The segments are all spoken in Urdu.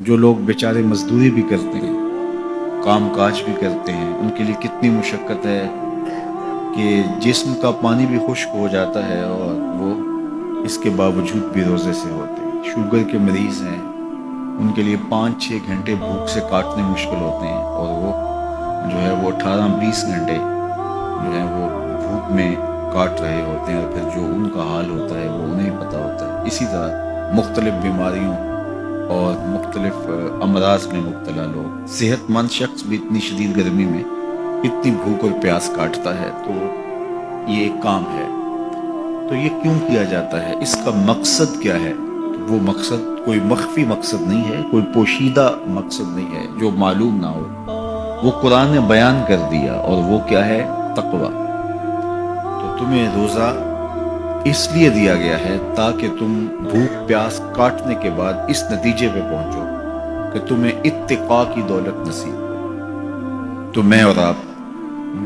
جو لوگ بیچارے مزدوری بھی کرتے ہیں، کام کاج بھی کرتے ہیں، ان کے لیے کتنی مشقت ہے کہ جسم کا پانی بھی خشک ہو جاتا ہے اور وہ اس کے باوجود بھی روزے سے ہوتے ہیں۔ شوگر کے مریض ہیں، ان کے لیے 5-6 گھنٹے بھوک سے کاٹنے مشکل ہوتے ہیں، اور وہ جو ہے وہ 18-20 گھنٹے جو ہے وہ بھوک میں کاٹ رہے ہوتے ہیں، اور پھر جو ان کا حال ہوتا ہے وہ انہیں پتہ ہوتا ہے۔ اسی طرح مختلف بیماریوں اور مختلف امراض میں مبتلا لوگ، صحت مند شخص بھی اتنی شدید گرمی میں اتنی بھوک اور پیاس کاٹتا ہے، تو یہ ایک کام ہے۔ تو یہ کیوں کیا جاتا ہے، اس کا مقصد کیا ہے؟ تو وہ مقصد کوئی مخفی مقصد نہیں ہے، کوئی پوشیدہ مقصد نہیں ہے جو معلوم نہ ہو، وہ قرآن نے بیان کر دیا، اور وہ کیا ہے؟ تقوی۔ تو تمہیں روزہ اس لیے دیا گیا ہے تاکہ تم بھوک پیاس کاٹنے کے بعد اس نتیجے پہ پہنچو کہ تمہیں اتقاء کی دولت نصیب ہو۔ تو میں اور آپ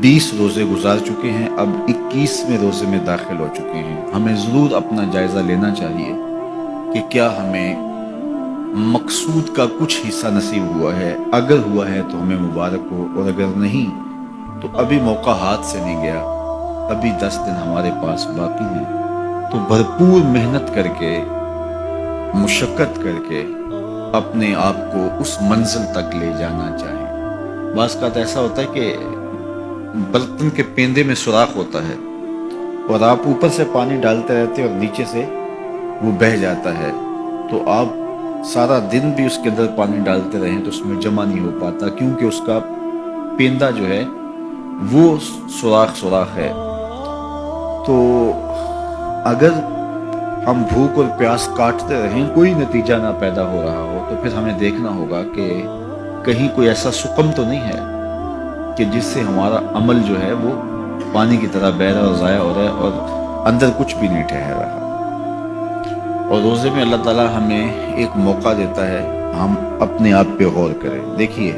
20 روزے گزار چکے ہیں، اب 21ویں روزے میں داخل ہو چکے ہیں۔ ہمیں ضرور اپنا جائزہ لینا چاہیے کہ کیا ہمیں مقصود کا کچھ حصہ نصیب ہوا ہے۔ اگر ہوا ہے تو ہمیں مبارک ہو، اور اگر نہیں تو ابھی موقع ہاتھ سے نہیں گیا، ابھی 10 دن ہمارے پاس باقی ہیں۔ تو بھرپور محنت کر کے، مشقت کر کے اپنے آپ کو اس منزل تک لے جانا چاہیے۔ بعض کا ایسا ہوتا ہے کہ برتن کے پیندے میں سوراخ ہوتا ہے، اور آپ اوپر سے پانی ڈالتے رہتے ہیں اور نیچے سے وہ بہہ جاتا ہے، تو آپ سارا دن بھی اس کے اندر پانی ڈالتے رہیں تو اس میں جمع نہیں ہو پاتا، کیونکہ اس کا پیندہ جو ہے وہ سوراخ ہے۔ تو اگر ہم بھوک اور پیاس کاٹتے رہیں، کوئی نتیجہ نہ پیدا ہو رہا ہو، تو پھر ہمیں دیکھنا ہوگا کہ کہیں کوئی ایسا سکم تو نہیں ہے کہ جس سے ہمارا عمل جو ہے وہ پانی کی طرح بہہ رہا اور ضائع ہو رہا ہے، اور اندر کچھ بھی نہیں ٹھہر رہا۔ اور روزے میں اللہ تعالیٰ ہمیں ایک موقع دیتا ہے ہم اپنے آپ پہ غور کریں۔ دیکھیے،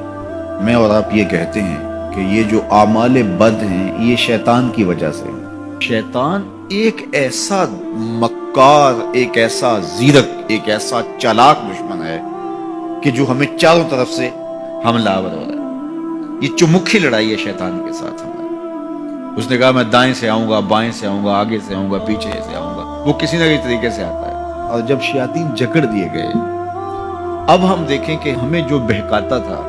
میں اور آپ یہ کہتے ہیں کہ یہ جو اعمال بد ہیں یہ شیطان کی وجہ سے ہیں۔ شیطان ایک ایسا مکار، ایک ایسا زیرک، ایک ایسا چالاک دشمن ہے کہ جو ہمیں چاروں طرف سے حملہ آور ہو رہا ہے۔ یہ چمکھی لڑائی ہے شیطان کے ساتھ ہماری۔ اس نے کہا میں دائیں سے آؤں گا، بائیں سے آؤں گا، آگے سے آؤں گا، پیچھے سے آؤں گا، وہ کسی نہ کسی طریقے سے آتا ہے۔ اور جب شیاطین جکڑ دیے گئے، اب ہم دیکھیں کہ ہمیں جو بہکاتا تھا،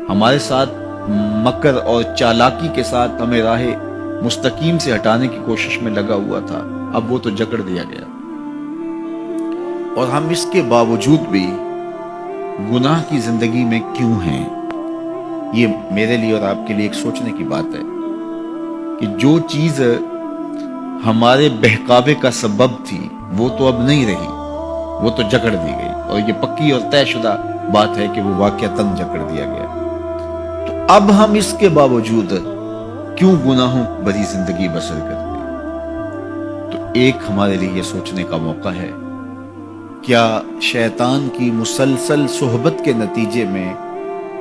ہمارے ساتھ مکر اور چالاکی کے ساتھ ہمیں راہ مستقیم سے ہٹانے کی کوشش میں لگا ہوا تھا، اب وہ تو جکڑ دیا گیا، اور ہم اس کے باوجود بھی گناہ کی زندگی میں کیوں ہیں؟ یہ میرے لیے اور آپ کے لیے ایک سوچنے کی بات ہے کہ جو چیز ہمارے بہکاوے کا سبب تھی وہ تو اب نہیں رہی، وہ تو جکڑ دی گئی، اور یہ پکی اور طے شدہ بات ہے کہ وہ واقعتاً جکڑ دیا گیا۔ تو اب ہم اس کے باوجود کیوں گناہوں بھری زندگی بسر کرتے ہیں؟ تو ایک ہمارے لیے یہ سوچنے کا موقع ہے، کیا شیطان کی مسلسل صحبت کے نتیجے میں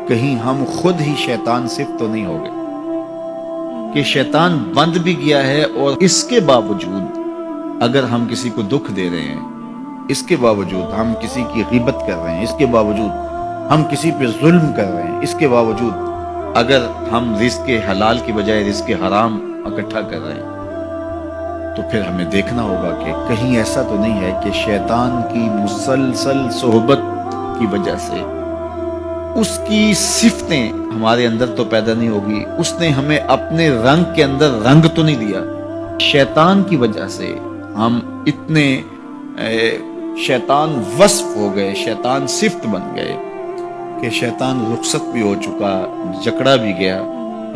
کہیں ہم خود ہی شیطان صفت تو نہیں ہو گئے کہ شیطان بند بھی گیا ہے، اور اس کے باوجود اگر ہم کسی کو دکھ دے رہے ہیں، اس کے باوجود ہم کسی کی غیبت کر رہے ہیں، اس کے باوجود ہم کسی پہ ظلم کر رہے ہیں، اس کے باوجود اگر ہم رزق حلال کی بجائے رزق حرام اکٹھا کر رہے ہیں، تو پھر ہمیں دیکھنا ہوگا کہ کہیں ایسا تو نہیں ہے کہ شیطان کی مسلسل صحبت کی وجہ سے اس کی صفتیں ہمارے اندر تو پیدا نہیں ہوگی، اس نے ہمیں اپنے رنگ کے اندر رنگ تو نہیں دیا۔ شیطان کی وجہ سے ہم اتنے شیطان وصف ہو گئے، شیطان صفت بن گئے کہ شیطان رخصت بھی ہو چکا، جکڑا بھی گیا،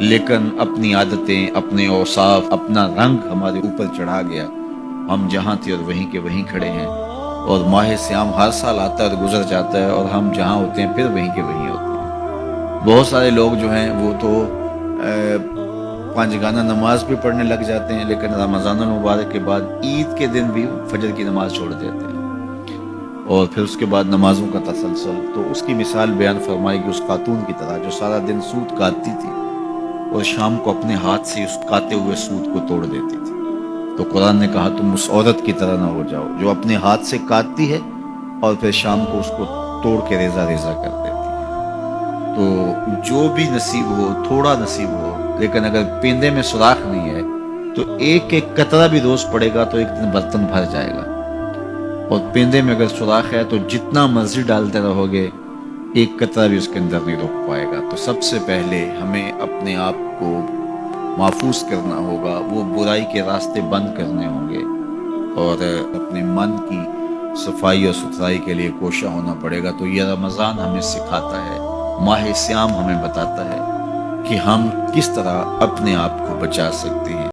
لیکن اپنی عادتیں، اپنے اوصاف، اپنا رنگ ہمارے اوپر چڑھا گیا۔ ہم جہاں تھے اور وہیں کے وہیں کھڑے ہیں، اور ماہ سیام ہر سال آتا ہے اور گزر جاتا ہے، اور ہم جہاں ہوتے ہیں پھر وہیں کے وہیں ہوتے ہیں۔ بہت سارے لوگ جو ہیں وہ تو 5 گانہ نماز بھی پڑھنے لگ جاتے ہیں، لیکن رمضان المبارک کے بعد عید کے دن بھی فجر کی نماز چھوڑ دیتے ہیں، اور پھر اس کے بعد نمازوں کا تسلسل۔ تو اس کی مثال بیان فرمائی کہ اس خاتون کی طرح جو سارا دن سوت کاٹتی تھی اور شام کو اپنے ہاتھ سے اس کاتے ہوئے سوت کو توڑ دیتی تھی۔ تو قرآن نے کہا تم اس عورت کی طرح نہ ہو جاؤ جو اپنے ہاتھ سے کاٹتی ہے اور پھر شام کو اس کو توڑ کے ریزہ ریزہ کر دیتی ہے۔ تو جو بھی نصیب ہو، تھوڑا نصیب ہو، لیکن اگر پیندے میں سوراخ نہیں ہے تو ایک ایک قطرہ بھی روز پڑے گا تو ایک دن برتن بھر جائے گا، اور پیندے میں اگر سوراخ ہے تو جتنا مرضی ڈالتے رہو گے ایک قطرہ بھی اس کے اندر نہیں رک پائے گا۔ تو سب سے پہلے ہمیں اپنے آپ کو محفوظ کرنا ہوگا، وہ برائی کے راستے بند کرنے ہوں گے، اور اپنے من کی صفائی اور ستھرائی کے لیے کوشاں ہونا پڑے گا۔ تو یہ رمضان ہمیں سکھاتا ہے، ماہ صیام ہمیں بتاتا ہے کہ ہم کس طرح اپنے آپ کو بچا سکتے ہیں۔